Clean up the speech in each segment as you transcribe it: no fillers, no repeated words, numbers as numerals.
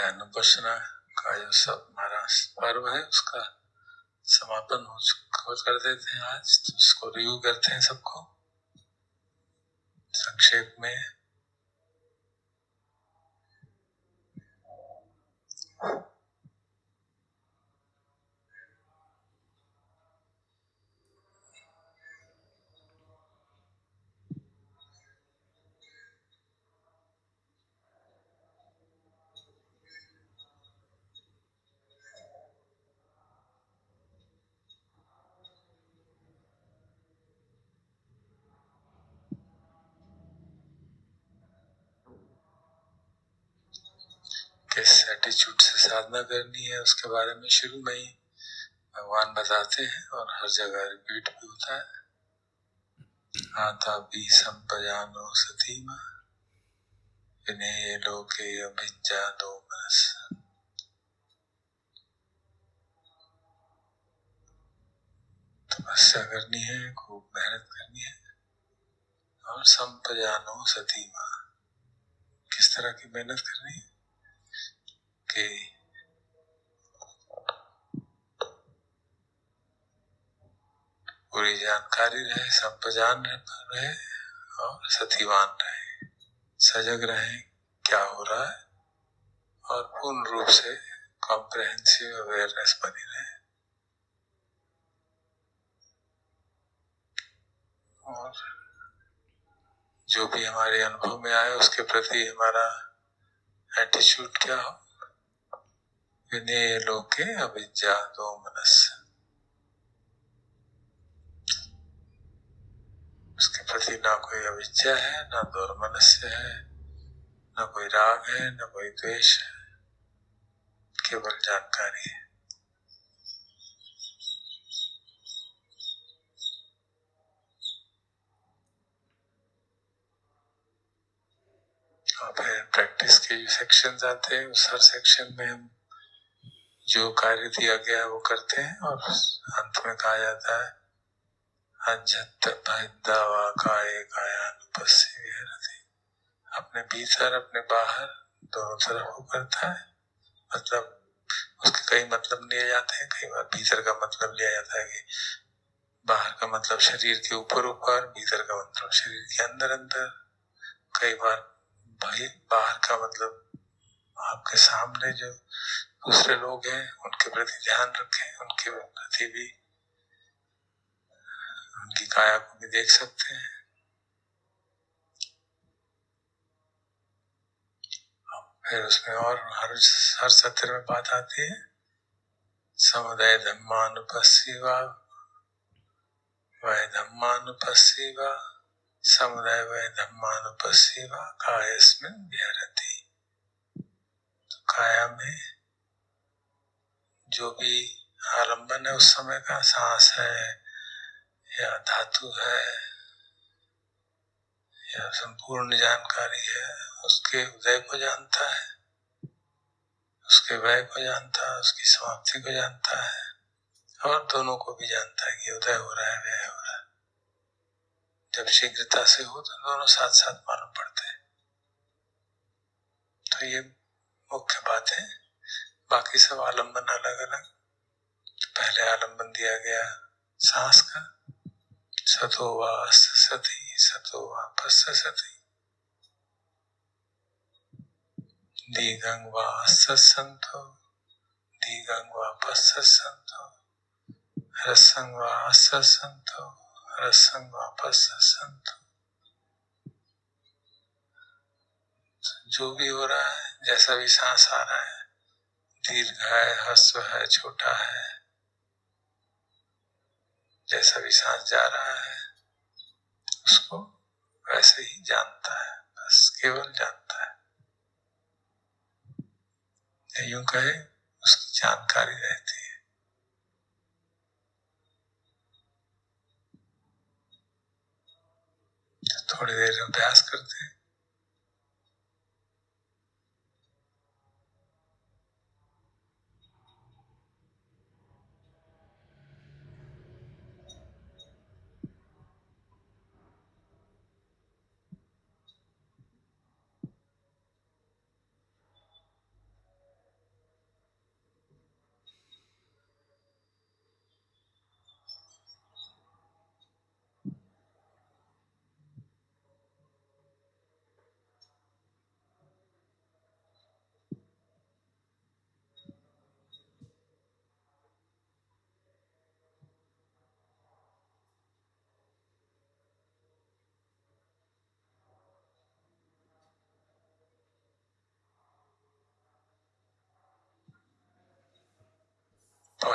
कायानुपश्यना का जो सब हमारा पर्व है उसका समापन कर देते हैं आज। तो उसको रिव्यू करते हैं सबको संक्षेप में। किस एटीट्यूड से साधना करनी है उसके बारे में शुरू में ही भगवान बताते हैं और हर जगह रिपीट भी होता है। आता भी संपजानो सतीमा विनय लोके अभिज्ञा दो मनस। तपस्या करनी है, खूब मेहनत करनी है। और संपजानो सतीमा, किस तरह की मेहनत करनी है कि पूरी जानकारी रहे, संपजान रहे और सतीवान रहे, सजग रहे क्या हो रहा है और पूर्ण रूप से कॉम्प्रहेंसिव अवेयरनेस बनी रहे। और जो भी हमारे अनुभव में आए उसके प्रति हमारा एटीट्यूड क्या हो। विनय लोके अविद्या दो मनस, उसके प्रति ना कोई अविद्या है, ना दुर्मनस्य है, ना कोई राग है, ना कोई द्वेष है, केवल जानकारी है। और फिर प्रैक्टिस के जो सेक्शन आते हैं उस हर सेक्शन में हम जो कार्य दिया गया है वो करते हैं और अंत में कहा जाता है अजत भैदावा काये कायानुपस्सी विहरति। अपने भीतर अपने बाहर दोनों तरफ वो करता है। मतलब उसके कई मतलब लिए जाते हैं। कई बार भीतर का मतलब लिया जाता है कि बाहर का मतलब शरीर के ऊपर ऊपर, भीतर का मतलब शरीर के अंदर अंदर। कई बार भाई बाहर का मतलब आपके सामने जो दूसरे लोग हैं उनके प्रति ध्यान रखें, उनके प्रति भी उनकी काया को भी देख सकते हैं। फिर उसमें और हर सत्र में बात आती है समुदाय धम्मानुपस्सीवा वह धम्मानुपस्सीवा समुदाय वह धम्मानुपस्सीवा कायस्मिन् विहरति। तो काया में जो भी आलंबन है उस समय का, सांस है या धातु है या संपूर्ण जानकारी है, उसके उदय को जानता है, उसके व्यय को जानता है, उसकी समाप्ति को जानता है और दोनों को भी जानता है कि उदय हो रहा है, व्यय हो रहा है। जब शीघ्रता से हो तो दोनों साथ साथ मालूम पड़ते हैं। तो ये मुख्य बात है। बाकी सब आलंबन अलग अलग। पहले आलंबन दिया गया सांस का, सतो वा सति सतो वा सति दीर्घं वा सत्संतो दीर्घं वा पश्संतो ह्रस्वं वा सत्संतो ह्रस्वं वा पश्संतो। जो भी हो रहा है, जैसा भी सांस आ रहा है, दीर्घ है, ह्रस्व है, छोटा है, जैसा भी सांस जा रहा है उसको वैसे ही जानता है, बस केवल जानता है। यूं कहे उसकी जानकारी रहती है। तो थोड़ी देर अभ्यास करते हैं।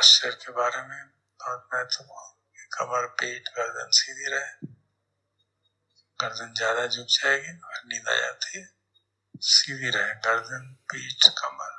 पोस्चर के बारे में बहुत महत्वपूर्ण। कमर, पेट, गर्दन सीधी रहे। गर्दन ज्यादा झुक जाएगी और नींद आ जाती है। सीधी रहे गर्दन, पीठ, कमर।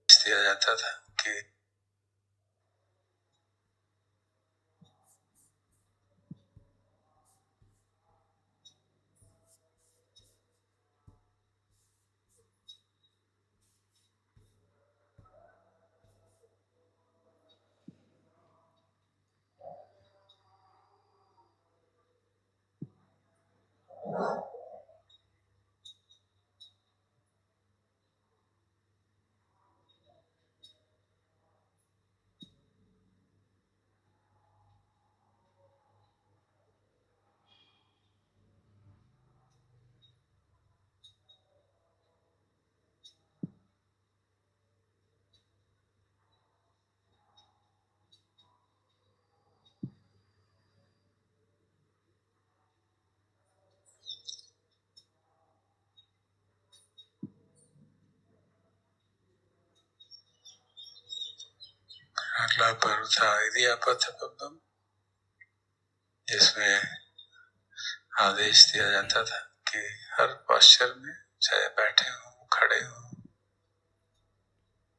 दिया जाता था कि अगला पर्व था इडियापथपद्म, जिसमें आदेश दिया जाता था कि हर पोस्चर में, चाहे बैठे हो, खड़े हो,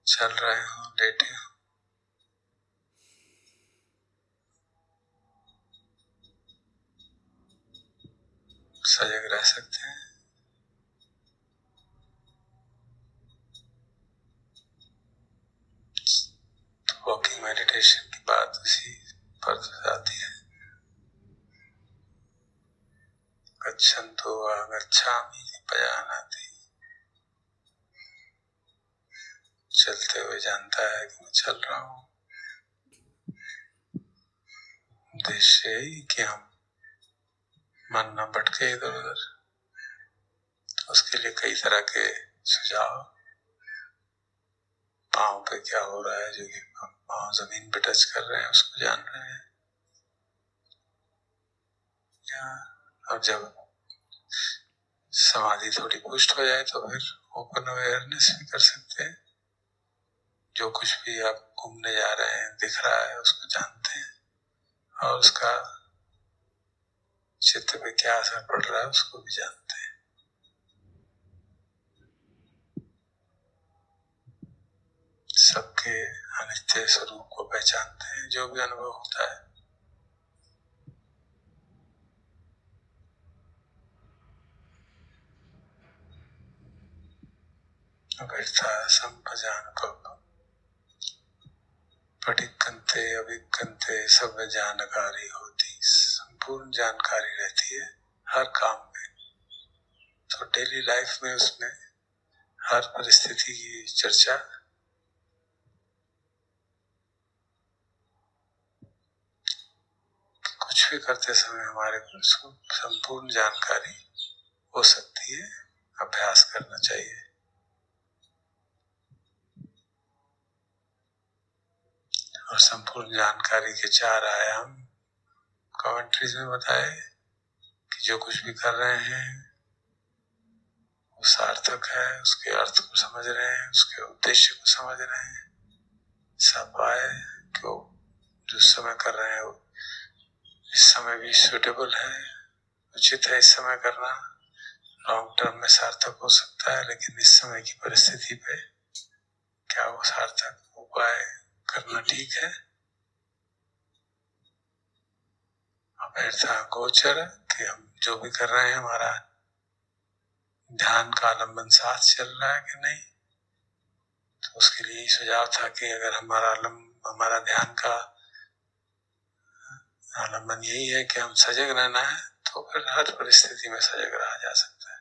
चल रहे हो, लेटे हो, सजग रह सकते हैं। वॉकिंग मेडिटेशन की बात उसी पर आती है। गच्छन्तो वा गच्छामि पजानाति। चलते हुए जानता है कि मैं चल रहा हूँ। उद्देश्य यही कि हम मन न भटके इधर उधर। उसके लिए कई तरह के सुझाव। पाँव पे क्या हो रहा है, जो कि पाँव जमीन पे टच कर रहे हैं, उसको जान रहे हैं। और जब समाधि थोड़ी पुष्ट हो जाए तो फिर ओपन अवेयरनेस भी कर सकते हैं। जो कुछ भी आप घूमने जा रहे हैं दिख रहा है, उसको जानते हैं, और उसका चित्त पे क्या असर पड़ रहा है उसको भी जानते हैं। सबके अनित्य स्वरूप को पहचानते हैं। जो भी अनुभव होता है अव्यक्ता संपजानुभव पटिकंते अभिकंते सब जानकारी होती, संपूर्ण जानकारी रहती है हर काम में। तो डेली लाइफ में उसमें हर परिस्थिति की चर्चा, कुछ भी करते समय हमारे को उसको संपूर्ण जानकारी हो सकती है। अभ्यास करना चाहिए। और संपूर्ण जानकारी के 4 आयाम कमेंट्रीज में बताए कि जो कुछ भी कर रहे हैं वो सार्थक है, उसके अर्थ को समझ रहे हैं, उसके उद्देश्य को समझ रहे हैं। सब आए कि जो समय कर रहे हैं इस समय भी सूटेबल है, उचित है इस समय करना, लॉन्ग टर्म में सार्थक हो सकता है, लेकिन इस समय की परिस्थिति पे क्या वो सार्थक उपाय करना ठीक है। अभ्यर्था गोचर कि हम जो भी कर रहे हैं हमारा ध्यान का आलम्बन साथ चल रहा है कि नहीं। तो उसके लिए यही सुझाव था कि अगर हमारा ध्यान का आलम्बन यही है कि हम सजग रहना है, तो फिर हर परिस्थिति में सजग रहा जा सकता है।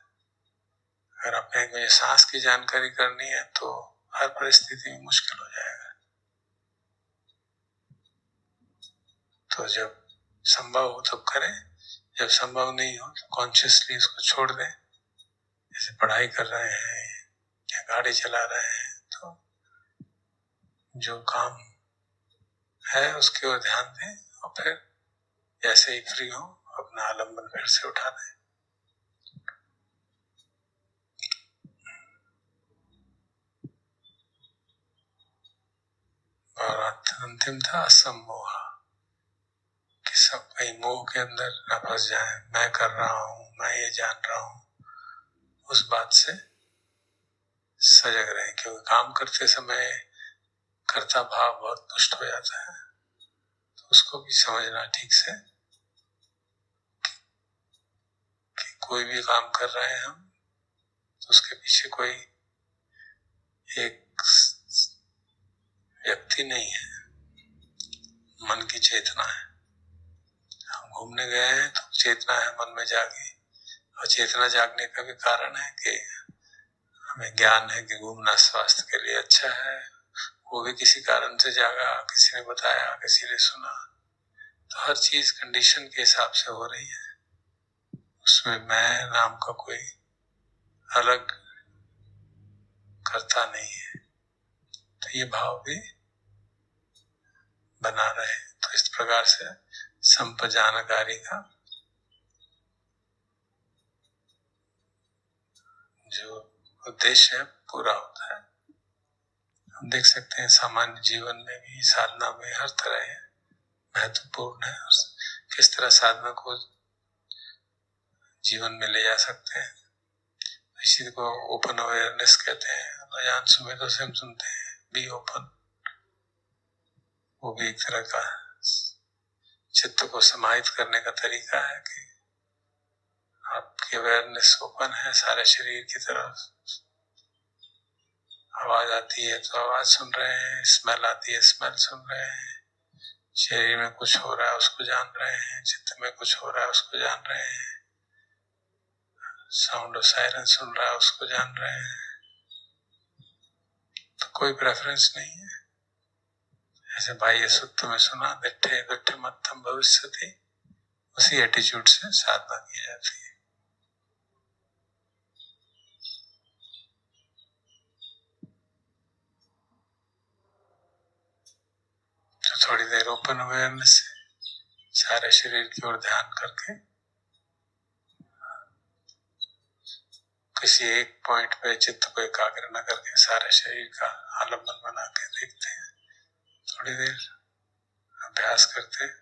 अगर अपने मुझे सांस की जानकारी करनी है तो हर परिस्थिति में मुश्किल हो जाएगा। तो जब संभव हो तो करें, जब संभव नहीं हो तो कॉन्शियसली उसको छोड़ दें। जैसे पढ़ाई कर रहे हैं या गाड़ी चला रहे हैं, तो जो काम है उसकी ओर ध्यान दें और फिर जैसे ही फ्री हो अपना आलम्बन फिर से उठा दें। और अंतिम था असम्मोह, कि सब कहीं मोह के अंदर न फंस जाए, मैं कर रहा हूँ, मैं ये जान रहा हूँ, उस बात से सजग रहें। क्योंकि काम करते समय कर्ता भाव बहुत पुष्ट हो जाता है, तो उसको भी समझना ठीक से कि कोई भी काम कर रहे हैं हम, तो उसके पीछे कोई एक व्यक्ति नहीं है, मन की चेतना है। हम घूमने गए हैं तो चेतना है मन में जागी, और चेतना जागने का भी कारण है कि हमें ज्ञान है कि घूमना स्वास्थ्य के लिए अच्छा है। वो भी किसी कारण से जागा, किसी ने बताया, किसी ने सुना। तो हर चीज कंडीशन के हिसाब से हो रही है, उसमें मैं नाम का कोई अलग करता नहीं है। तो ये भाव भी बना रहे। तो इस प्रकार से संपजानकारी का जो उद्देश्य है पूरा होता है। हम देख सकते हैं सामान्य जीवन में भी साधना में हर तरह महत्वपूर्ण है, किस तरह साधना को जीवन में ले जा सकते हैं। इसी को ओपन अवेयरनेस कहते हैं। अजान सुमेधों से हम सुनते हैं बी ओपन, वो भी एक तरह का चित्त को समाहित करने का तरीका है कि आपकी अवेयरनेस ओपन है सारे शरीर की तरफ। आवाज आती है तो आवाज सुन रहे हैं, स्मेल आती है स्मेल सुन रहे हैं, शरीर में कुछ हो रहा है उसको जान रहे हैं, चित्त में कुछ हो रहा है उसको जान रहे हैं, साउंड ऑफ सायरन सुन रहा है उसको जान रहे हैं। तो कोई प्रेफरेंस नहीं है। ऐसे बाह्य सुत्त में सुना दिट्ठे दिट्ठे मत्तम भविष्यति, उसी एटीट्यूड से साधना की जाती है। तो थोड़ी देर ओपन अवेयरनेस से सारे शरीर की ओर ध्यान करके किसी एक पॉइंट पे चित्त को एकाग्र न करके सारे शरीर का आलम्बन बना के देखते हैं। थोड़ी देर अभ्यास करते हैं।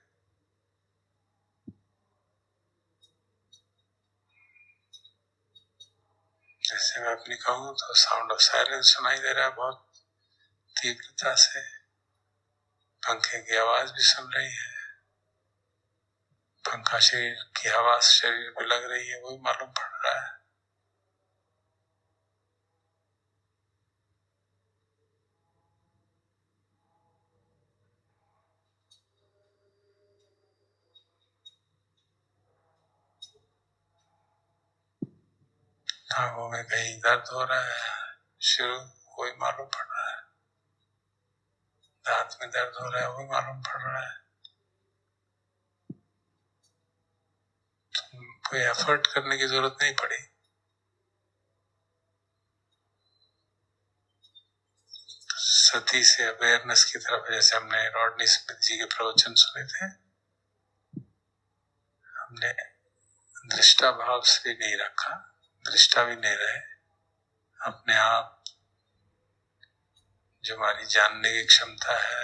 जैसे मैं अपनी कहूँ तो साउंड ऑफ साइलेंस सुनाई दे रहा है बहुत तीव्रता से, पंखे की आवाज भी सुन रही है, पंखा शरीर की हवा शरीर में लग रही है वो भी मालूम पड़ रहा है। आंखों में कहीं दर्द हो रहा है शुरू वो भी मालूम पड़ रहा है, दांत में दर्द हो रहा है वो भी मालूम पड़ रहा है। कोई एफर्ट करने की जरूरत नहीं पड़ी। सती से अवेयरनेस की तरफ, जैसे हमने रॉडनी स्मिथ जी के प्रवचन सुने थे, हमने दृष्टा भाव से भी नहीं रखा, दृष्टा भी नहीं रहे, अपने आप जो हमारी जानने की क्षमता है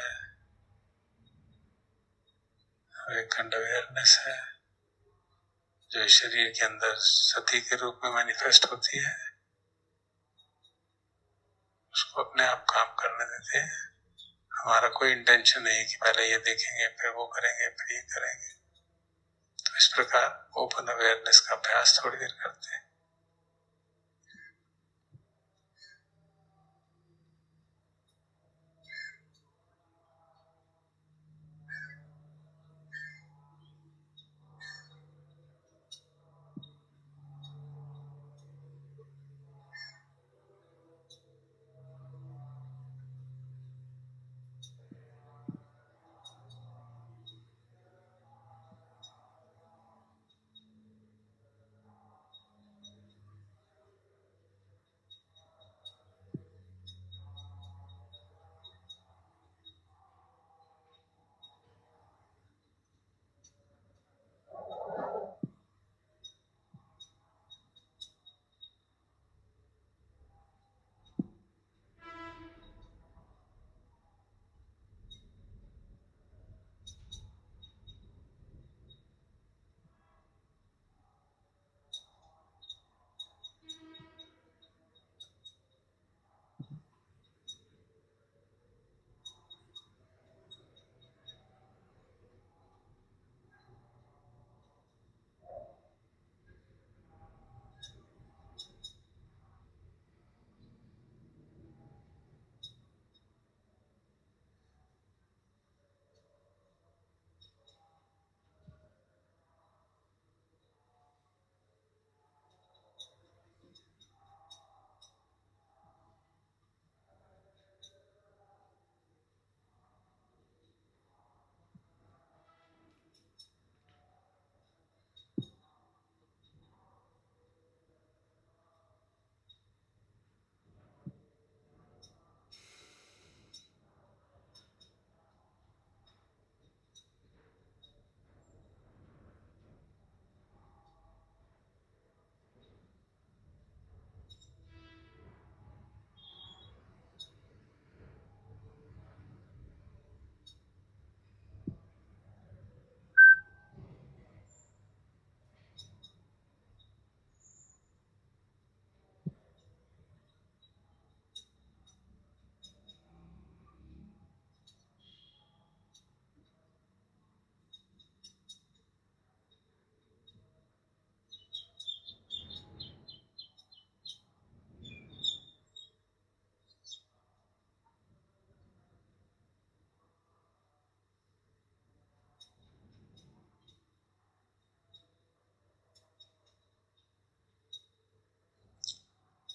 और एक अखंड अवेयरनेस है जो इस शरीर के अंदर सती के रूप में मैनिफेस्ट होती है, उसको अपने आप काम करने देते हैं। हमारा कोई इंटेंशन नहीं है कि पहले ये देखेंगे फिर वो करेंगे फिर ये करेंगे। तो इस प्रकार ओपन अवेयरनेस का अभ्यास थोड़ी देर करते हैं।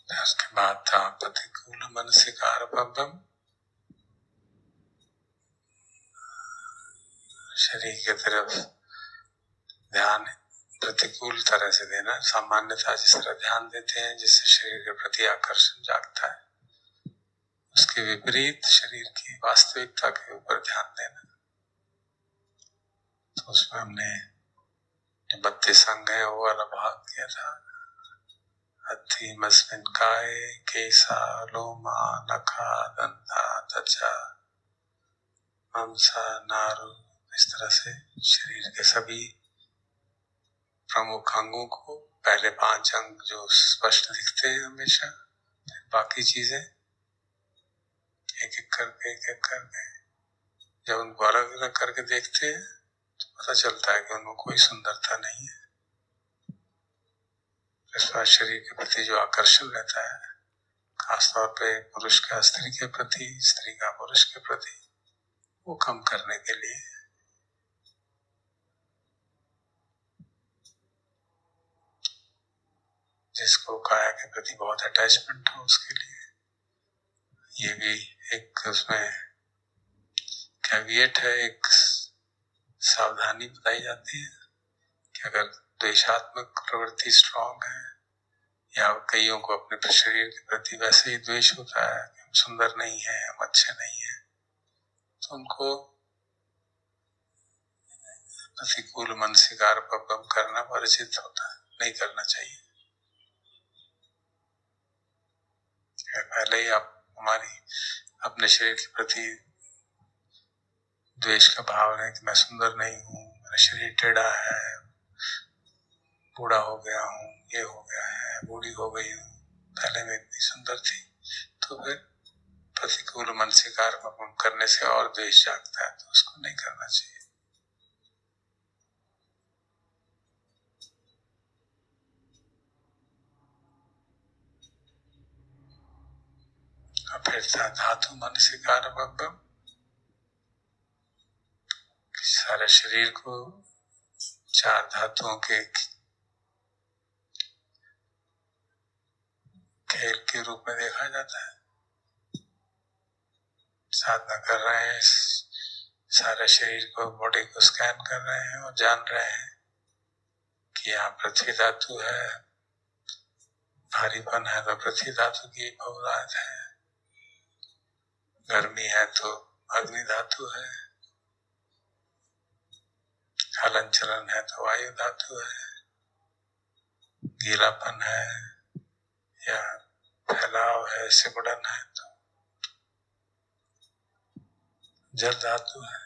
उसके बाद था प्रतिकूल मानसिकार भवम। शरीर की तरफ ध्यान प्रतिकूल तरह से देना, सामान्यतः जिस तरह ध्यान देते हैं जिससे शरीर के प्रति आकर्षण जागता है, उसके विपरीत शरीर की वास्तविकता के ऊपर ध्यान देना। तो उसमें हमने 32 अंग है वो वाला भाग किया था। अत्थिमस्मिन् काये केसा लोमा नखा दंता त्वचा मांसा नारु, इस तरह से शरीर के सभी प्रमुख अंगों को, पहले 5 अंग जो स्पष्ट दिखते हैं हमेशा, फिर बाकी चीजें एक एक करके जब उनको अलग अलग करके देखते हैं तो पता चलता है कि उनमें कोई सुंदरता नहीं है। इस बार शरीर के प्रति जो आकर्षण रहता है, खासतौर पे पुरुष का स्त्री के प्रति, स्त्री का पुरुष के प्रति, वो कम करने के लिए जिसको काया के प्रति बहुत अटैचमेंट हो उसके लिए ये भी एक उसमें कैविएट है, एक सावधानी बताई जाती है कि अगर द्वेषात्मक प्रवृत्ति स्ट्रांग है या कईयों को अपने शरीर के प्रति वैसे ही द्वेष होता है कि हम सुंदर नहीं है, हम अच्छे नहीं है, तो उनको प्रतिकूल मानसिकार पर करना वर्जित होता है, नहीं करना चाहिए। पहले ही आप हमारी अपने शरीर के प्रति द्वेष का भाव है कि मैं सुंदर नहीं हूँ, शरीर टेढ़ा है, बूढ़ा हो गया हूँ, ये हो गया है, बूढ़ी हो गई हूँ, पहले मैं इतनी सुंदर थी, तो फिर प्रतिकूल मानसिकार करने से और द्वेष जागता है, तो उसको नहीं करना चाहिए। और फिर था धातु मानसिकार बब्बम, सारे शरीर को चार धातुओं के खेल के रूप में देखा जाता है। साधना कर रहे हैं, सारे शरीर को, बॉडी को स्कैन कर रहे हैं और जान रहे हैं कि यहाँ पृथ्वी धातु है, भारीपन है तो पृथ्वी धातु की बहुतायत है, गर्मी है तो अग्नि धातु है, हलन चलन है तो वायु धातु है, गीलापन है या फैलाव है, सिकुड़न है तो जल धातु है।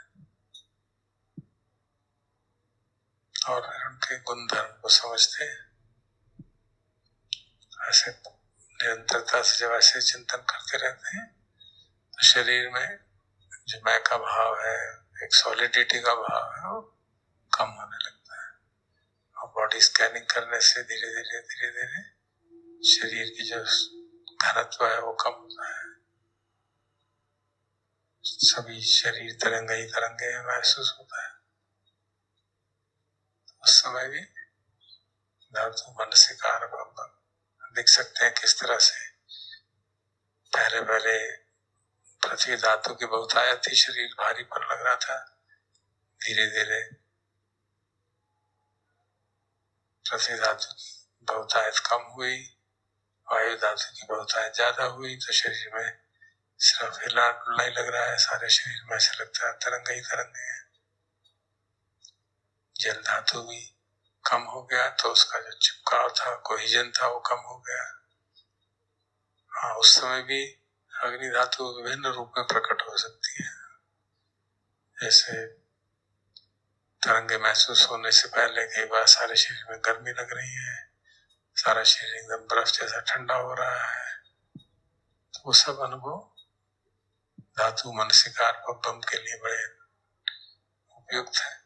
और उनके गुण धर्म को समझते हैं। ऐसे निरंतरता से जब ऐसे चिंतन करते रहते हैं तो शरीर में जो मैं का भाव है, एक सॉलिडिटी का भाव है, वो कम होने लगता है। और बॉडी स्कैनिंग करने से धीरे धीरे शरीर की जो घनत्व है वो कम होता है। सभी शरीर तरंगे ही तरंगे महसूस होता है। उस समय भी धातु मनसिकार देख सकते हैं किस तरह से पहले पृथ्वी धातु की बहुतायत थी, शरीर भारीपन लग रहा था, धीरे धीरे पृथ्वी धातु की बहुतायत कम हुई, वायु धातु की बहुतायत ज्यादा हुई, तो शरीर में सिर्फ हिलना डुलना ही लग रहा है, सारे शरीर में ऐसा लगता है तरंगे ही तरंगे हैं। जल धातु भी कम हो गया तो उसका जो चिपकाव था, कोहिजन था, वो कम हो गया। हाँ, उस समय भी अग्नि धातु विभिन्न रूप में प्रकट हो सकती है। जैसे तरंगे महसूस होने से पहले कई बार सारे शरीर में गर्मी लग रही है, सारा शरीर एकदम बर्फ जैसा ठंडा हो रहा है, तो वो सब अनुभव धातु मनसिकार बम के लिए बड़े उपयुक्त है।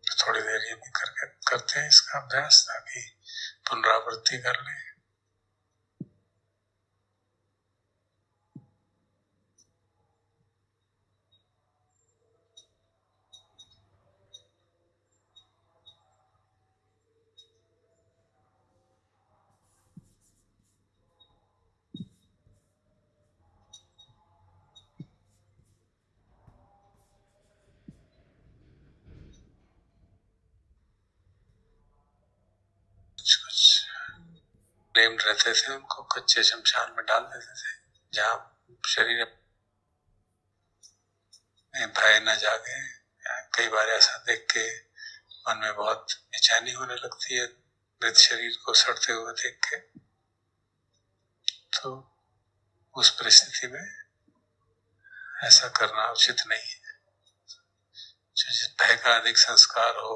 थोड़ी देर ये भी करते हैं इसका अभ्यास, ताकि पुनरावृत्ति कर लें। नेम्ड रहते थे, उनको कच्चे शमशान में डाल देते थे, जहाँ शरीर में भय न जागे। कई बार ऐसा देख के मन में बहुत बेचैनी होने लगती है, मृत शरीर को सड़ते हुए देख के, तो उस परिस्थिति में ऐसा करना उचित नहीं है। भय का अधिक संस्कार हो,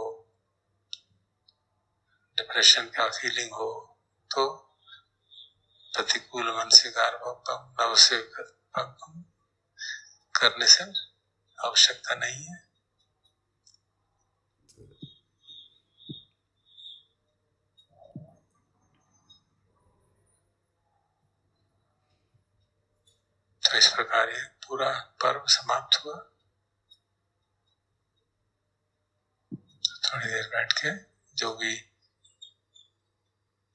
डिप्रेशन का फीलिंग हो, तो प्रतिकूल मानसिकार नव से करने से आवश्यकता नहीं है। तो इस प्रकार ये पूरा पर्व समाप्त हुआ। थोड़ी देर बैठ के जो भी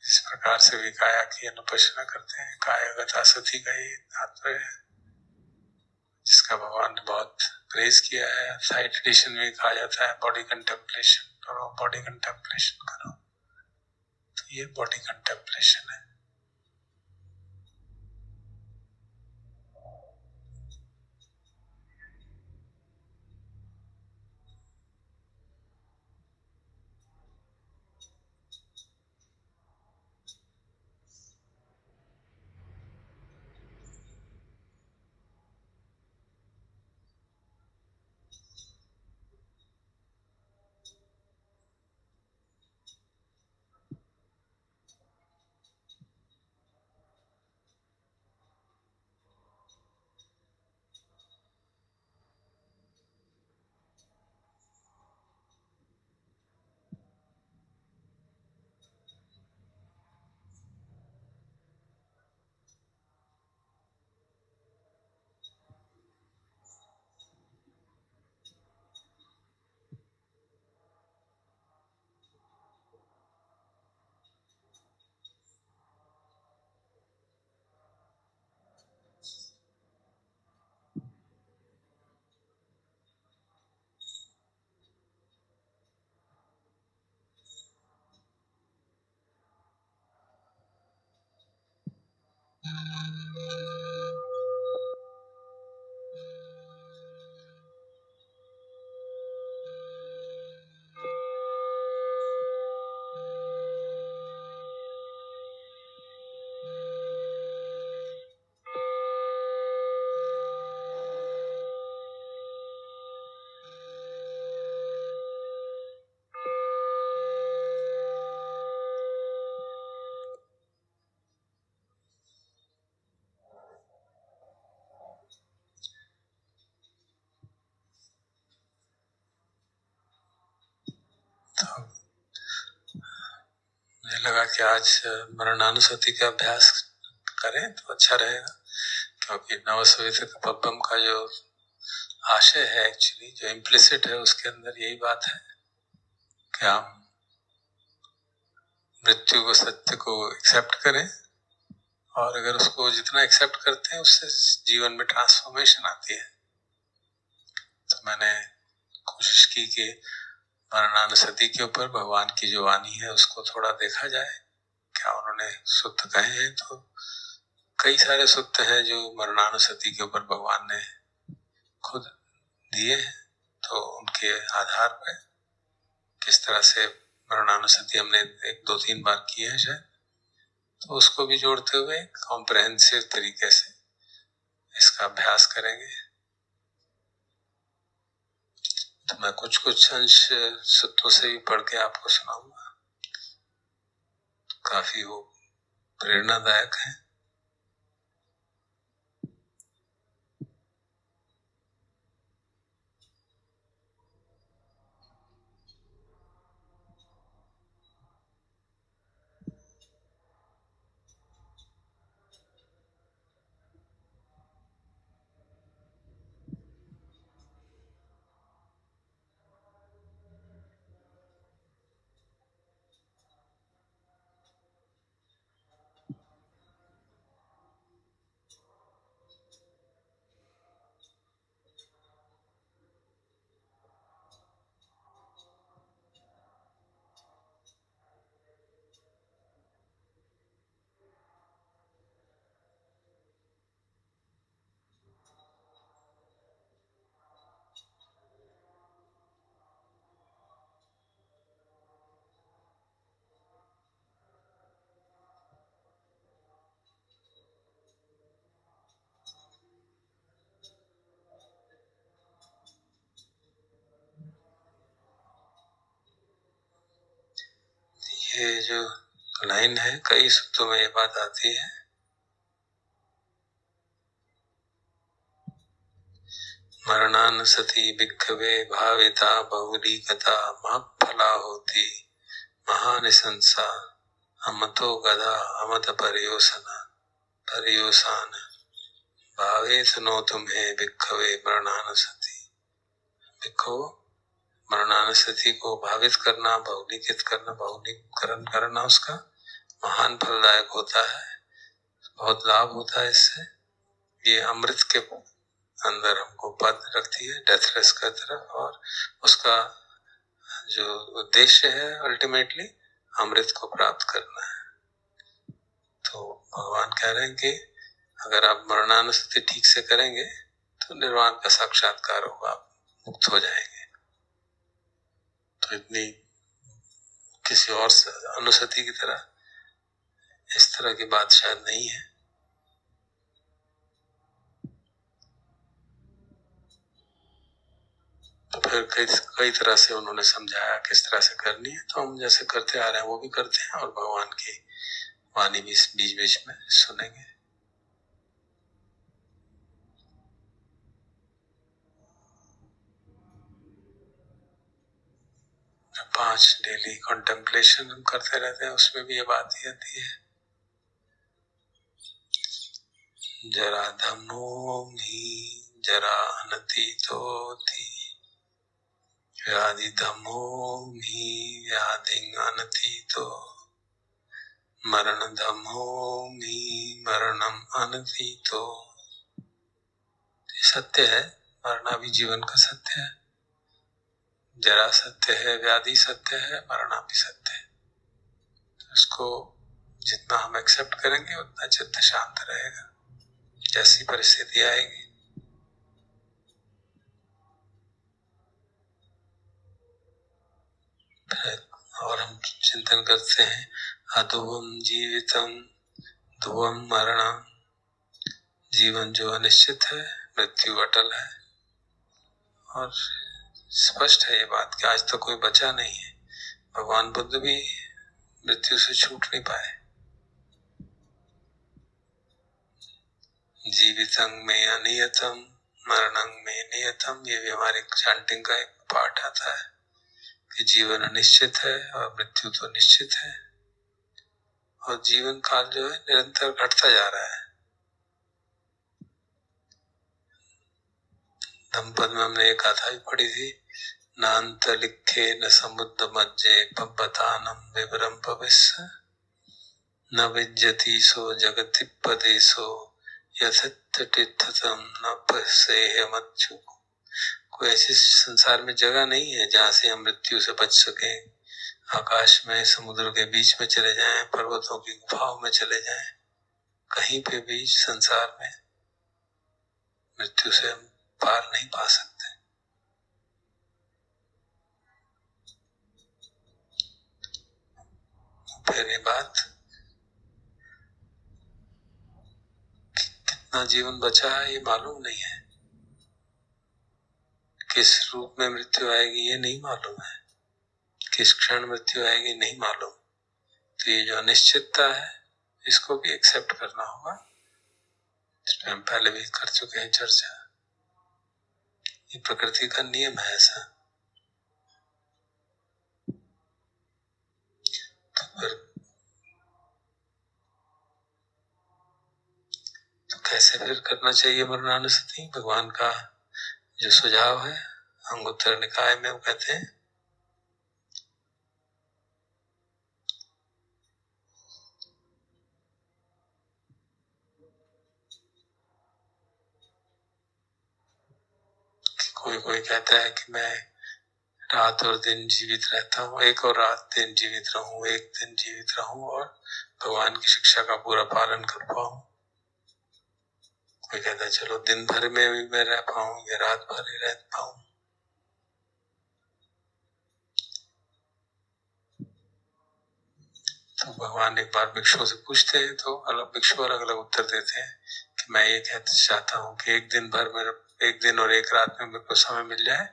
इस प्रकार से भी काया की अनुपश्यना करते हैं, कायागत असति का ही तात्पर्य है, जिसका भगवान ने बहुत प्रेज किया है। थाई ट्रेडिशन में कहा जाता है बॉडी कंटेम्पलेशन करो, बॉडी कंटेम्पलेशन करो, तो ये बॉडी कंटेम्पलेशन है। तो मुझे लगा कि आज मरणानुसति का अभ्यास करें तो अच्छा रहेगा, क्योंकि नवसवितकपब्बम का जो आशय है, एक्चुअली जो इम्प्लिसिट है, उसके अंदर यही बात है कि हम मृत्यु को, सत्य को एक्सेप्ट करें, और अगर उसको जितना एक्सेप्ट करते हैं उससे जीवन में ट्रांसफॉर्मेशन आती है। तो मैंने कोशिश की कि मरणानुसति के ऊपर भगवान की जो वाणी है उसको थोड़ा देखा जाए, क्या उन्होंने सूत्र कहे हैं। तो कई सारे सूत्र हैं जो मरणानुसति के ऊपर भगवान ने खुद दिए हैं, तो उनके आधार पर किस तरह से मरणानुसति हमने 1-2-3 बार की है शायद, तो उसको भी जोड़ते हुए कॉम्प्रहेंसिव तरीके से इसका अभ्यास करेंगे। तो मैं कुछ अंश सूत्रों से भी पढ़ के आपको सुनाऊंगा, काफी वो प्रेरणादायक है। ये जो लाइन है, कई सूत्रों में ये बात आती है, मरणानुसति भिक्खवे भाविता बहुली कथा महफला होती महानिशंसा अमतो गदा अमत परियोसान भावेत नो तुम्हें भिक्खवे मरणानुसति। भिक्खो, मरणानुसति को भावित करना, बहुलीकित करना, बहुलीकरण करना उसका महान फलदायक होता है, बहुत लाभ होता है इससे। ये अमृत के अंदर हमको पद रखती है, डेथलेस का तरफ, और उसका जो उद्देश्य है अल्टीमेटली अमृत को प्राप्त करना है। तो भगवान कह रहे हैं कि अगर आप मरणानुसति ठीक से करेंगे तो निर्वाण का साक्षात्कार होगा, आप मुक्त हो जाएंगे। तो इतनी किसी और अनुसति की तरह इस तरह की बात शायद नहीं है। तो फिर कई तरह से उन्होंने समझाया किस तरह से करनी है, तो हम जैसे करते आ रहे हैं वो भी करते हैं, और भगवान की वाणी भी बीच बीच में सुनेंगे। पांच डेली कंटेम्पलेशन हम करते रहते हैं, उसमें भी ये बात ही आती है, जरा धमोमि जरा अनतीतोति व्याधि धमोमि व्याधि अनतीतो मरण धमोमि मरणम अनतीतो। सत्य है, मरना भी जीवन का सत्य है, जरा सत्य है, व्याधि सत्य है, मरना भी सत्य है। तो इसको जितना हम एक्सेप्ट करेंगे उतना चित्त शांत रहेगा, जैसी परिस्थिति आएगी। और हम चिंतन करते हैं, अध्रुवम जीवितम ध्रुवम मरणम, जीवन जो अनिश्चित है, मृत्यु अटल है। और स्पष्ट है ये बात कि आज तक कोई बचा नहीं है। भगवान बुद्ध भी मृत्यु से छूट नहीं पाए। जीवितं में अनियतम मरणं में नियतम, ये भी हमारे चैंटिंग का एक पार्ट आता है कि जीवन अनिश्चित है और मृत्यु तो निश्चित है। और जीवन काल जो है निरंतर घटता जा रहा है। धम्मपद में हमने एक गाथा भी पढ़ी थी, न अंत लिखे न समुद्र मज्जे पब्बतानम विवरम भविष्य, न विज्जति सो जगति पदेशो यथेतम न पसेह मच्छु। कोई ऐसी संसार में जगह नहीं है जहाँ से हम मृत्यु से बच सके। आकाश में, समुद्र के बीच में चले जाएं, पर्वतों की गुफाओं में चले जाएं, कहीं पे भी संसार में मृत्यु से हम पार नहीं पा सकते। फिर ये बात कितना जीवन बचा है ये मालूम नहीं है, किस रूप में मृत्यु आएगी ये नहीं मालूम है, किस क्षण मृत्यु आएगी नहीं मालूम। तो ये जो अनिश्चितता है इसको भी एक्सेप्ट करना होगा। इसमें हम पहले भी कर चुके हैं चर्चा। ये प्रकृति का नियम है ऐसा। तो फिर तो कैसे फिर करना चाहिए मरणानुस्मृति? भगवान का जो सुझाव है अंगुत्तर निकाय में वो कहते हैं, कोई कोई कहता है कि मैं रात और दिन जीवित रहता हूँ, एक और रात दिन जीवित रहूं, एक दिन जीवित रहूं और भगवान की शिक्षा का पूरा पालन कर पाऊं। कोई कहता है चलो दिन भर में भी मैं रह पाऊं या रात भर ही रह पाऊं। तो भगवान एक बार भिक्षुओं से पूछते हैं तो भिक्षु अलग अलग उत्तर देते हैं कि मैं ये कहना चाहता हूँ कि एक दिन भर में, एक दिन और एक रात में मेरे को समय मिल जाए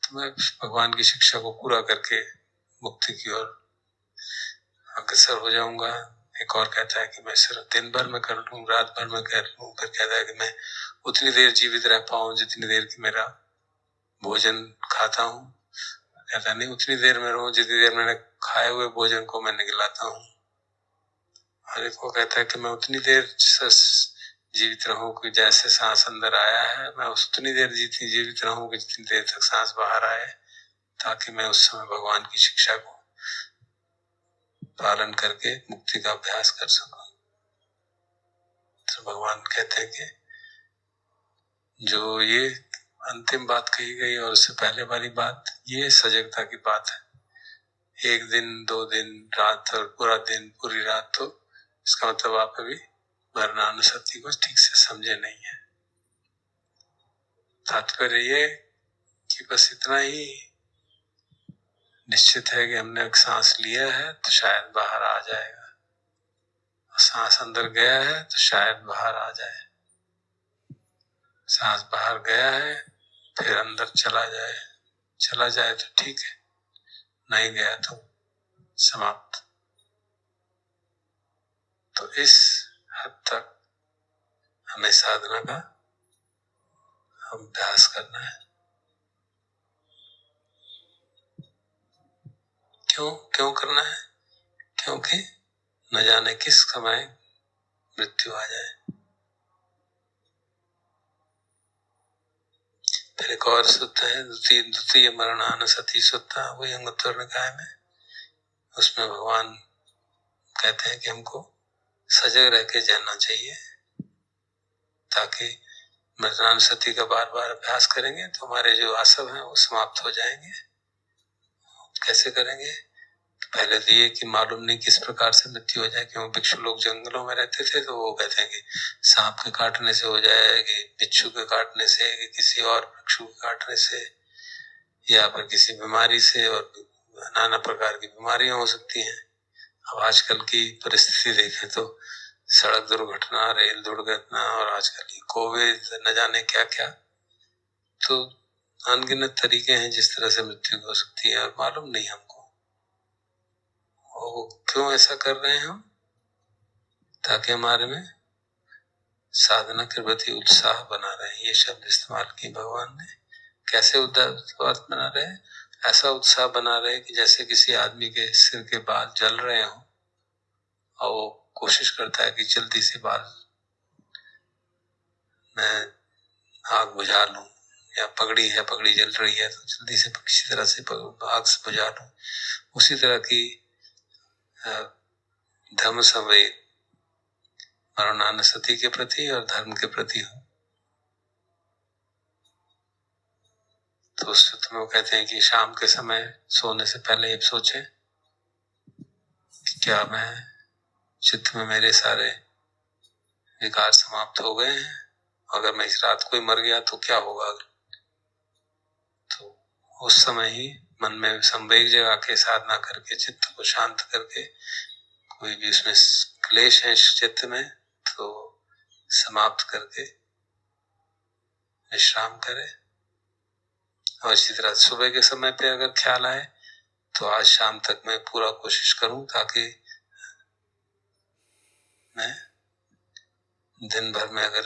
तो मैं भगवान की शिक्षा को पूरा करके मुक्ति की ओर अग्रसर हो जाऊंगा। एक और कहता है कि मैं सिर्फ दिन भर में कर लूं, रात भर में कर लूं। फिर कहता है कि मैं उतनी देर जीवित रह पाऊं जितनी देर की मेरा भोजन खाता हूँ। कहता नहीं उतनी देर में रहूं जितनी देर मैंने खाए हुए भोजन को मैं निगलाता हूँ। और एक वो कहता है कि मैं उतनी देर जीवित रहूं कि जैसे सांस अंदर आया है मैं उतनी देर जीवित रहूं कि जितनी देर तक सांस बाहर आए, ताकि मैं उस समय भगवान की शिक्षा को पालन करके मुक्ति का अभ्यास कर सकूं। तो भगवान कहते हैं कि जो ये अंतिम बात कही गई और उससे पहले वाली बात, ये सजगता की बात है। एक दिन, दो दिन, रात और पूरा दिन, पूरी रात, तो इसका मतलब आप अभी मरणानुस्मृति को ठीक से समझे नहीं है। तात्पर्य ये कि बस इतना ही निश्चित है कि हमने एक सांस लिया है तो शायद बाहर आ जाएगा, और सांस अंदर गया है तो शायद बाहर आ जाए। सांस बाहर गया है फिर अंदर चला जाए तो ठीक है, नहीं गया तो समाप्त। तो इस हद तक हमें साधना का अभ्यास करना है। क्यों करना है? क्योंकि न जाने किस समय मृत्यु आ जाए। फिर एक और सूत्र है, द्वितीय मरणानुस्मृति सूत्र, वही अंगुत्तर निकाय में। उसमें भगवान कहते हैं कि हमको सजग रह के जाना चाहिए, ताकि मरणानुस्मृति का बार बार अभ्यास करेंगे तो हमारे जो आसव हैं वो समाप्त हो जाएंगे। कैसे करेंगे? पहले तो ये कि मालूम नहीं किस प्रकार से मृत्यु हो जाए, क्योंकि भिक्षु लोग जंगलों में रहते थे तो वो कहते हैं कि सांप के काटने से हो जाए, कि बिच्छू के काटने से, कि किसी और भिक्षु के काटने से, या फिर किसी बीमारी से, और नाना प्रकार की बीमारियां हो सकती हैं। अब आजकल की परिस्थिति देखें तो सड़क दुर्घटना, रेल दुर्घटना, और आजकल कोविड, न जाने क्या क्या, तो अनगिनत तरीके हैं जिस तरह से मृत्यु हो सकती है और मालूम नहीं हमको। वो क्यों ऐसा कर रहे हैं हम? ताकि हमारे में साधना के प्रति उत्साह बना रहे। ये शब्द इस्तेमाल किए भगवान ने। कैसे उत्साह बना रहे? ऐसा उत्साह बना रहे कि जैसे किसी आदमी के सिर के बाल जल रहे हों और वो कोशिश करता है कि जल्दी से बाल मैं आग बुझा लूं, या पगड़ी है, पगड़ी जल रही है तो जल्दी से किसी तरह से आग से बुझा लूं। उसी तरह की धर्म संवेद मरणानुस्मृति के प्रति और धर्म के प्रति हो। तो उस सूत्र में वो कहते हैं कि शाम के समय सोने से पहले ये सोचे कि क्या मैं चित्त में मेरे सारे विकार समाप्त हो गए हैं, अगर मैं इस रात को ही मर गया तो क्या होगा। तो उस समय ही मन में संवेग जगा के साधना करके चित्त को शांत करके, कोई भी उसमें क्लेश है चित्त में तो समाप्त करके विश्राम करे। और इसी तरह सुबह के समय पे अगर ख्याल आए तो आज शाम तक मैं पूरा कोशिश करूं ताकि मैं दिन भर में अगर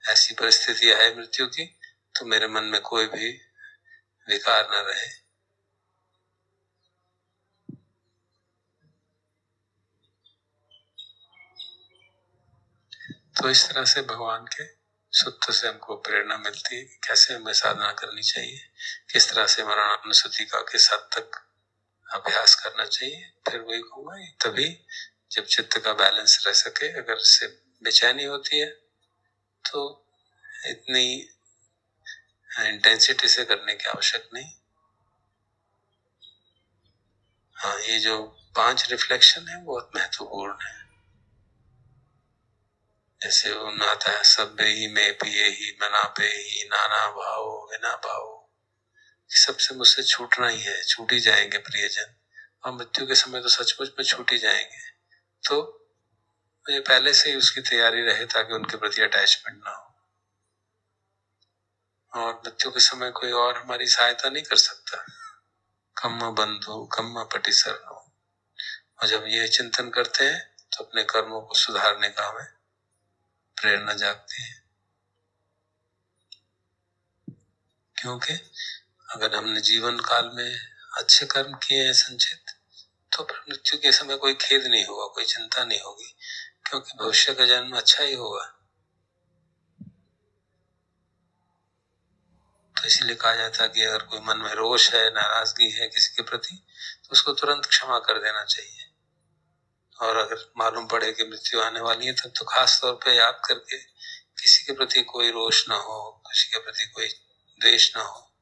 ऐसी परिस्थिति आए मृत्यु की तो मेरे मन में कोई भी विकार न रहे। तो इस तरह से भगवान के सूत्र से हमको प्रेरणा मिलती है कि कैसे हमें साधना करनी चाहिए, किस तरह से मरणानुस्मृति का किस हद तक अभ्यास करना चाहिए। फिर वही कहूंगा, तभी जब चित्त का बैलेंस रह सके। अगर इससे बेचैनी होती है तो इतनी इंटेंसिटी से करने की आवश्यक नहीं। हाँ, ये जो 5 रिफ्लेक्शन है बहुत महत्वपूर्ण है। जैसे वो नाता है, सब ही में पिए ही मना पे ही नाना भाव बिना भाव, सबसे मुझसे छूटना ही है, छूट ही जाएंगे प्रियजन, और मृत्यु के समय तो सचमुच में छूट ही जाएंगे। तो ये पहले से ही उसकी तैयारी रहे ताकि उनके प्रति अटैचमेंट ना हो। और मृत्यु के समय कोई और हमारी सहायता नहीं कर सकता। कम्मा बंधु कम्मा पटी सरनो। और जब ये चिंतन करते हैं तो अपने कर्मों को सुधारने का हमें प्रेरणा जागती है। क्योंकि अगर हमने जीवन काल में अच्छे कर्म किए हैं संचित, तो फिर मृत्यु के समय कोई खेद नहीं होगा, कोई चिंता नहीं होगी, क्योंकि भविष्य का जन्म अच्छा ही होगा। तो इसीलिए कहा जाता है कि अगर कोई मन में रोष है, नाराजगी है किसी के प्रति, तो उसको तुरंत क्षमा कर देना चाहिए। और अगर मालूम पड़े कि मृत्यु आने वाली है तब तो खास तौर पे याद करके किसी के प्रति कोई रोष ना हो, किसी के प्रति कोई द्वेष ना हो,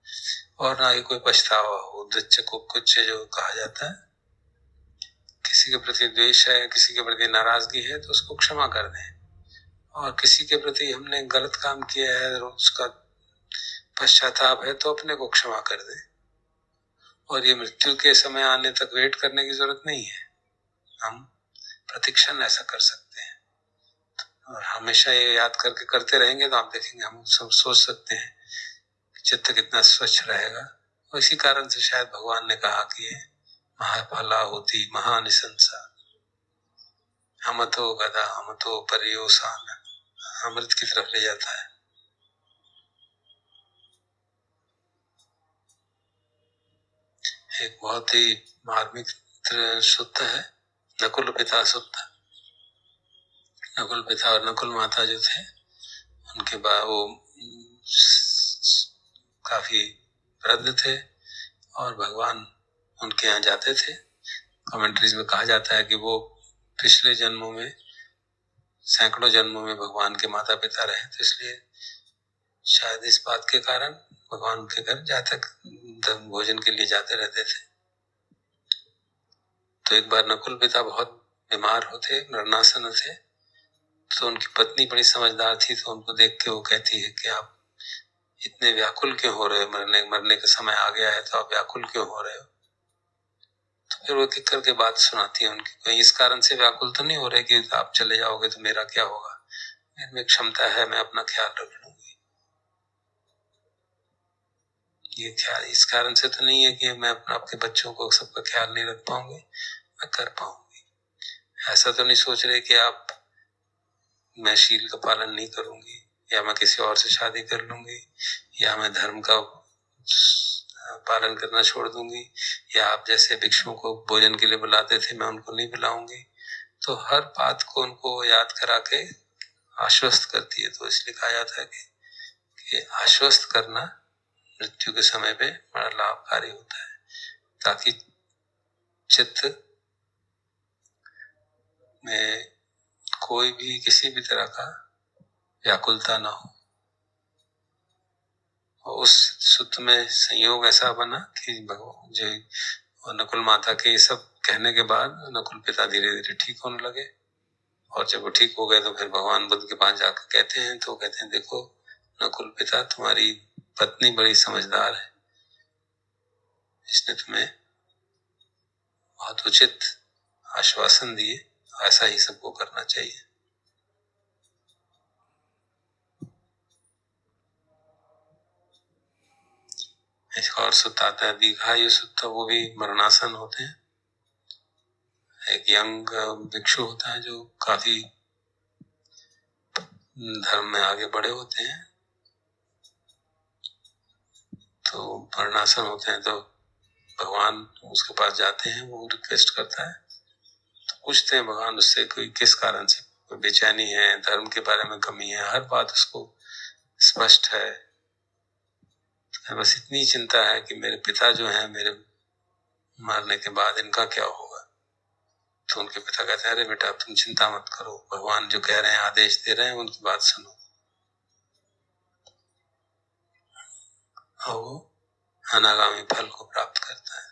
और ना ही कोई पछतावा हो। उद्धच्च कुक्कुच्च जो कहा जाता है, किसी के प्रति द्वेष है, किसी के प्रति नाराजगी है तो उसको क्षमा कर दें। और किसी के प्रति हमने गलत काम किया है और उसका पश्चाताप है तो अपने को क्षमा कर दें। और ये मृत्यु के समय आने तक वेट करने की जरूरत नहीं है, हम प्रतिक्षण ऐसा कर सकते हैं। और हमेशा ये याद करके करते रहेंगे तो आप देखेंगे, हम सब सोच सकते हैं चित्त कितना स्वच्छ रहेगा। और इसी कारण से शायद भगवान ने कहा कि ये महाफला होती महानिशंसा हमतो गदा हमतो परियोसान, अमृत की तरफ ले जाता है। एक बहुत ही मार्मिक सूत्र है, नकुल पिता सूत्र। नकुल पिता और नकुल माता जो थे, उनके बाद वो काफी वृद्ध थे और भगवान उनके यहाँ जाते थे। कमेंट्रीज में कहा जाता है कि वो पिछले जन्मों में, सैकड़ों जन्मों में भगवान के माता पिता रहे, तो इसलिए शायद इस बात के कारण भगवान उनके घर जाते, भोजन के लिए जाते रहते थे। तो एक बार नकुल पिता बहुत बीमार होते, मरणासन थे, तो उनकी पत्नी बड़ी समझदार थी, तो उनको देख के वो कहती है कि आप इतने व्याकुल क्यों हो रहे हो, मरने का समय आ गया है तो आप व्याकुल क्यों हो रहे हो। तो फिर वो एक करके बात सुनाती है उनकी, कहीं इस कारण से व्याकुल तो नहीं हो रहे कि आप चले जाओगे तो मेरा क्या होगा, मेरे में क्षमता है, मैं अपना ख्याल रख लूंगी। ये ख्याल इस कारण से तो नहीं है कि मैं अपना आपके बच्चों को सबका ख्याल नहीं रख पाऊंगी, मैं कर पाऊंगी। ऐसा तो नहीं सोच रहे कि आप मैं शील का पालन नहीं करूंगी, या मैं किसी और से शादी कर लूंगी, या मैं धर्म का पालन करना छोड़ दूंगी, या आप जैसे भिक्षुओं को भोजन के लिए बुलाते थे मैं उनको नहीं बुलाऊंगी। तो हर बात को उनको याद करा के आश्वस्त करती है। तो इसलिए कहा जाता है कि आश्वस्त करना मृत्यु के समय पे बड़ा लाभकारी होता है, ताकि चित्त में कोई भी किसी भी तरह का व्याकुलता ना हो। और उस सूत्र में संयोग ऐसा बना कि भगवान जो नकुल माता के सब कहने के बाद नकुल पिता धीरे धीरे ठीक होने लगे। और जब वो ठीक हो गए तो फिर भगवान बुद्ध के पास जाकर कहते हैं, तो कहते हैं देखो नकुल पिता, तुम्हारी पत्नी बड़ी समझदार है, इसने तुम्हें बहुत उचित आश्वासन दिए, ऐसा ही सबको करना चाहिए। एक और सूत्र आता है दीर्घायु सूत्र, वो भी मरणासन होते हैं। एक यंग भिक्षु होता है जो काफी धर्म में आगे बढ़े होते हैं, तो मरणासन होते हैं, तो भगवान उसके पास जाते हैं, वो रिक्वेस्ट करता है, तो पूछते हैं भगवान उससे कोई किस कारण से कोई बेचैनी है, धर्म के बारे में कमी है, हर बात उसको स्पष्ट है, बस इतनी चिंता है कि मेरे पिता जो है मेरे मरने के बाद इनका क्या होगा। तो उनके पिता कहते हैं अरे बेटा तुम चिंता मत करो, भगवान जो कह रहे हैं आदेश दे रहे हैं उनकी बात सुनो। और वो अनागामी फल को प्राप्त करता है।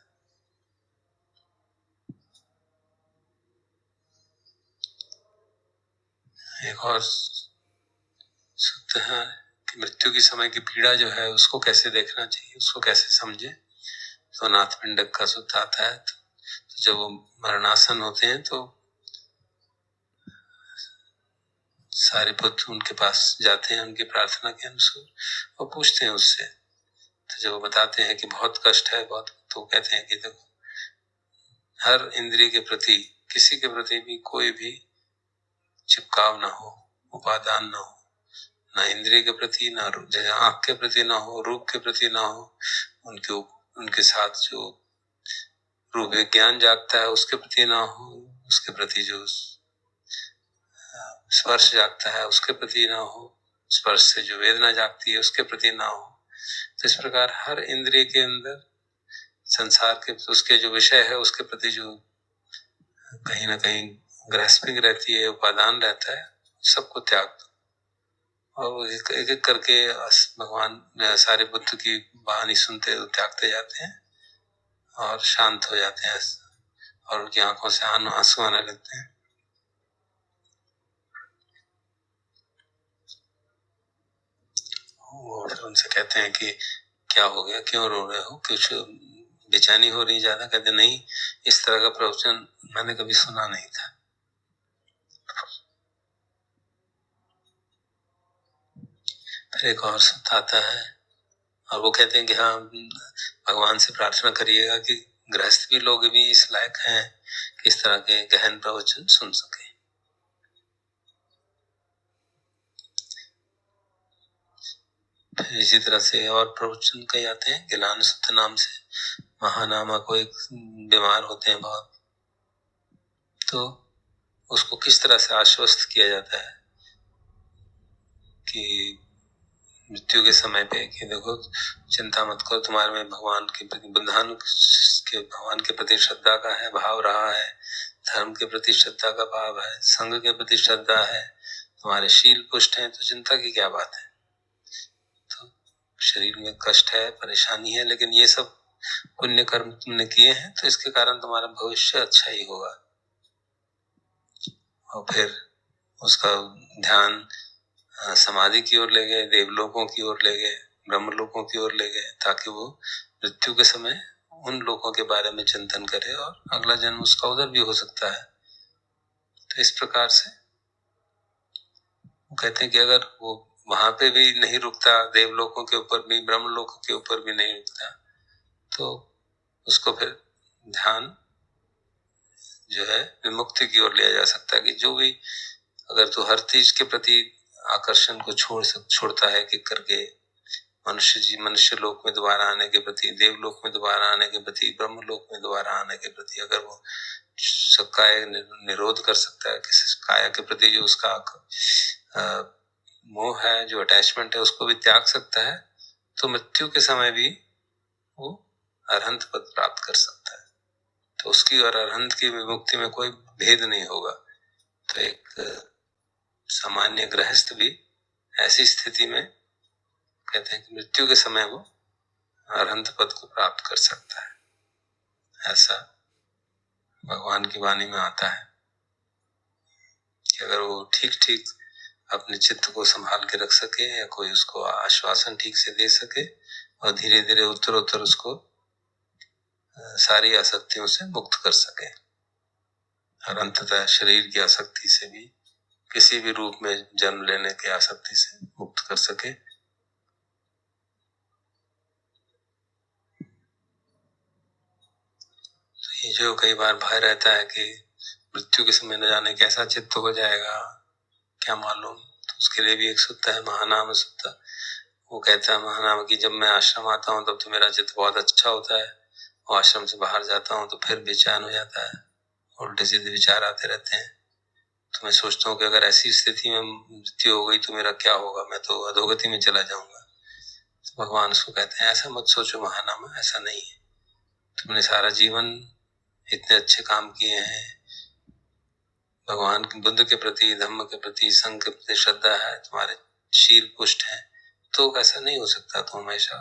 एक और सूत्र है कि मृत्यु के समय की पीड़ा जो है उसको कैसे देखना चाहिए, उसको कैसे समझे। तो नाथ पिंडक का सूत्र आता है, तो जब वो मरणासन होते हैं तो सारे पुत्र उनके पास जाते हैं उनकी प्रार्थना के अनुसार और पूछते हैं उससे। तो जब वो बताते हैं कि बहुत कष्ट है बहुत, तो कहते हैं कि देखो हर इंद्रिय के प्रति किसी के प्रति भी कोई भी चिपकाव ना हो, उपादान ना हो, ना इंद्रिय के प्रति, ना जैसे आंख के प्रति ना हो, रूप के प्रति ना हो, उनके साथ जो रूप ज्ञान जागता है उसके प्रति ना हो, उसके प्रति जो स्पर्श जागता है उसके प्रति ना हो, स्पर्श से जो वेदना जागती है उसके प्रति ना हो। तो इस प्रकार हर इंद्रिय के अंदर संसार के उसके जो विषय है उसके प्रति जो कहीं ना कहीं ग्रैस्पिंग रहती है, उपादान रहता है, सबको त्याग दो। और एक एक करके भगवान सारे बुद्ध की वाणी सुनते त्यागते जाते हैं और शांत हो जाते हैं और उनकी आंखों से आंसू आने लगते हैं। वो फिर उनसे कहते हैं कि क्या हो गया, क्यों रो रहे हो, कुछ बेचैनी हो रही ज्यादा। कहते नहीं, इस तरह का प्रवचन मैंने कभी सुना नहीं था। फिर एक और सूत्र आता है और वो कहते हैं कि हाँ भगवान से प्रार्थना करिएगा कि गृहस्थ भी लोग भी इस लायक हैं कि इस तरह के गहन प्रवचन सुन सके। फिर इसी तरह से और प्रवचन कई आते हैं। गिलान सूत्र नाम से महानामा को एक बीमार होते हैं बहुत, तो उसको किस तरह से आश्वस्त किया जाता है कि मृत्यु के समय पे कि देखो चिंता मत करो, तुम्हारे में भगवान के प्रति भगवान के प्रति श्रद्धा का है भाव रहा है, धर्म के प्रति श्रद्धा का भाव है, संघ के प्रति श्रद्धा है, तुम्हारे शील पुष्ट हैं, तो चिंता की क्या बात है। तो शरीर में कष्ट है, परेशानी है, लेकिन ये सब पुण्य कर्म तुमने किए हैं तो इसके कारण तुम्हारा भविष्य अच्छा ही होगा। और फिर उसका ध्यान समाधि की ओर ले गए, देवलोकों की ओर ले गए, ब्रह्मलोकों की ओर ले गए, ताकि वो मृत्यु के समय उन लोगों के बारे में चिंतन करे और अगला जन्म उसका उधर भी हो सकता है। तो इस प्रकार से वो कहते हैं कि अगर वो वहां पे भी नहीं रुकता, देवलोकों के ऊपर भी, ब्रह्मलोकों के ऊपर भी नहीं रुकता, तो उसको फिर ध्यान जो है विमुक्ति की ओर लिया जा सकता है। कि जो भी, अगर तू हर चीज के प्रति आकर्षण को छोड़ता है कि करके मनुष्य लोक में दोबारा आने के प्रति, देवलोक में दोबारा आने के प्रति, ब्रह्म लोक में दोबारा आने के प्रति, अगर वो काया निरोध कर सकता है, किसी काया के प्रति जो उसका मोह है, जो अटैचमेंट है, उसको भी त्याग सकता है, तो मृत्यु के समय भी वो अरहंत पद प्राप्त कर सकता है। तो उसकी और अरहंत की विमुक्ति में कोई भेद नहीं होगा। तो एक सामान्य गृहस्थ भी ऐसी स्थिति में कहते हैं कि मृत्यु के समय वो अरहंत पद को प्राप्त कर सकता है। ऐसा भगवान की वाणी में आता है कि अगर वो ठीक अपने चित्त को संभाल के रख सके, या कोई उसको आश्वासन ठीक से दे सके, और धीरे धीरे उत्तर उसको सारी आसक्तियों से मुक्त कर सके, और अंततः शरीर की आसक्ति से भी, किसी भी रूप में जन्म लेने की आसक्ति से मुक्त कर सके। तो ये जो कई बार भय रहता है कि मृत्यु के समय न जाने कैसा चित्त हो जाएगा, क्या मालूम, तो उसके लिए भी एक सूत्र है, महानाम सूत्र। वो कहता है महानाम की जब मैं आश्रम आता हूँ तब तो मेरा चित्त बहुत अच्छा होता है, और आश्रम से बाहर जाता हूँ तो फिर बेचैन हो जाता है, उल्टे सीधे विचार आते रहते हैं। तो मैं सोचता हूँ कि अगर ऐसी स्थिति में मृत्यु हो गई तो मेरा क्या होगा, मैं तो अधोगति में चला जाऊंगा। तो भगवान उसको कहते हैं ऐसा मत सोचो महानाम, ऐसा नहीं है। तुमने सारा जीवन इतने अच्छे काम किए हैं, भगवान के, बुद्ध के प्रति, धम्म के प्रति, संघ के प्रति श्रद्धा है, तुम्हारे शील पुष्ट है, तो ऐसा नहीं हो सकता तुम हमेशा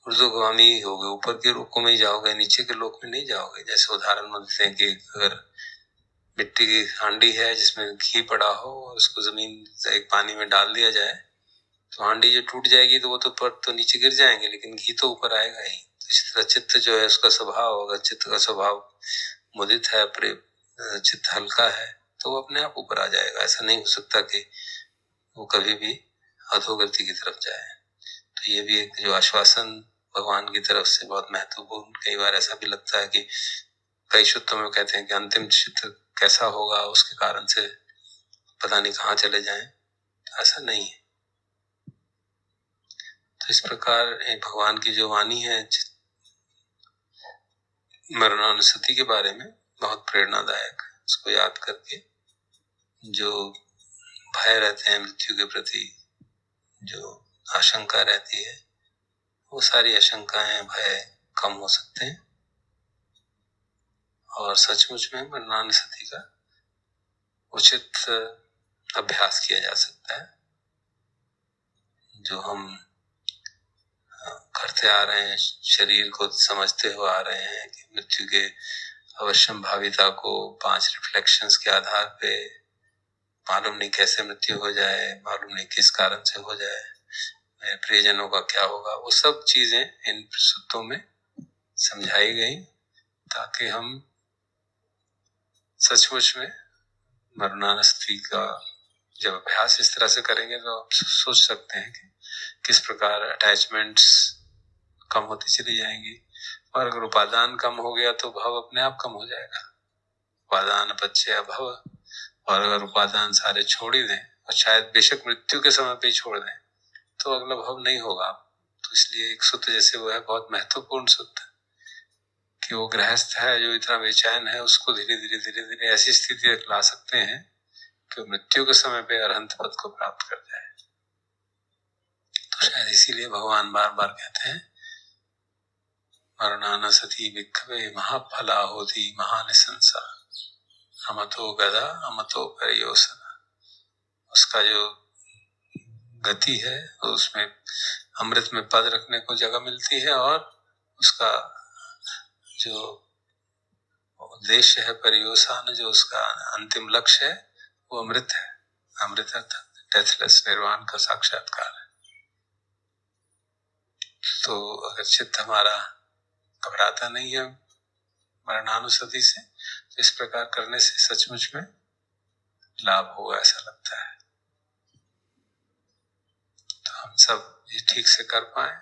ऊर्ध्वगामी होगे, ऊपर के लोक में ही जाओगे, नीचे के लोक में नहीं जाओगे। जैसे उदाहरण देते हैं कि अगर मिट्टी की हांडी है जिसमें घी पड़ा हो, और उसको जमीन से एक पानी में डाल दिया जाए, तो हांडी जो टूट जाएगी तो वो तो पर तो नीचे गिर जाएंगे, लेकिन घी तो ऊपर आएगा ही। तो इसी तरह चित्त जो है उसका स्वभाव, अगर चित्त का स्वभाव मुदित है, चित्त हल्का है, तो वो अपने आप ऊपर आ जाएगा। ऐसा नहीं हो सकता कि वो कभी भी अधोगति की तरफ जाए। तो ये भी एक जो आश्वासन भगवान की तरफ से बहुत महत्वपूर्ण। कई बार ऐसा भी लगता है कि कई सूत्रों में कहते हैं कि अंतिम चित्त कैसा होगा, उसके कारण से पता नहीं कहाँ चले जाएं। ऐसा नहीं है। तो इस प्रकार भगवान की जो वाणी है मरणानुस्मृति के बारे में बहुत प्रेरणादायक है। उसको याद करके जो भय रहते हैं मृत्यु के प्रति, जो आशंका रहती है, वो सारी आशंकाएं, भय कम हो सकते हैं, और सचमुच में मरणानुस्मृति का उचित अभ्यास किया जा सकता है। जो हम करते आ रहे हैं, शरीर को समझते हुए आ रहे हैं कि मृत्यु के अवश्यम भाविता को 5 रिफ्लेक्शंस के आधार पे, मालूम नहीं कैसे मृत्यु हो जाए, मालूम नहीं किस कारण से हो जाए, मेरे प्रियजनों का क्या होगा, वो सब चीजें इन सूत्रों में समझाई गई, ताकि हम सचमुच में मरणानुस्मृति का जब अभ्यास इस तरह से करेंगे तो आप सोच सकते हैं कि किस प्रकार अटैचमेंट्स कम होती चली जाएंगी। और अगर उपादान कम हो गया तो भव अपने आप कम हो जाएगा। उपादान अपचय भव, और अगर उपादान सारे छोड़ ही दें, और शायद बेशक मृत्यु के समय पे ही छोड़ दें, तो अगला भव नहीं होगा। तो इसलिए एक सूत्र जैसे वो है बहुत महत्वपूर्ण सूत्र, कि वो गृहस्थ है जो इतना बेचैन है, उसको धीरे धीरे ऐसी स्थिति ला सकते हैं कि मृत्यु के समय पे अरहंत पद को प्राप्त कर जाए। तो शायद इसीलिए भगवान बार बार कहते हैं मरणानुस्मृति विक्खवे महाफला होती महानिशंसा, अमतो गदा अमतो परयोसना। उसका जो गति है, उसमें अमृत में पद रखने को जगह मिलती है, और उसका जो उद्देश्य है, पर्यवसान, जो उसका अंतिम लक्ष्य है, वो अमृत है। अमृत अर्थात डेथलेस निर्वाण का साक्षात्कार है। तो अगर चित्त हमारा घबराता नहीं है मरणानुसति से, तो इस प्रकार करने से सचमुच में लाभ होगा, ऐसा लगता है। तो हम सब ये ठीक से कर पाए।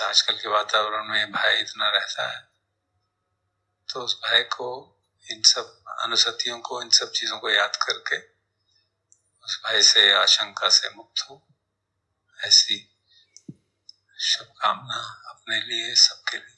आजकल के वातावरण में भय इतना रहता है, तो उस भय को, इन सब अनुसतियों को, इन सब चीजों को याद करके उस भय से, आशंका से मुक्त हो, ऐसी शुभकामना अपने लिए, सबके लिए।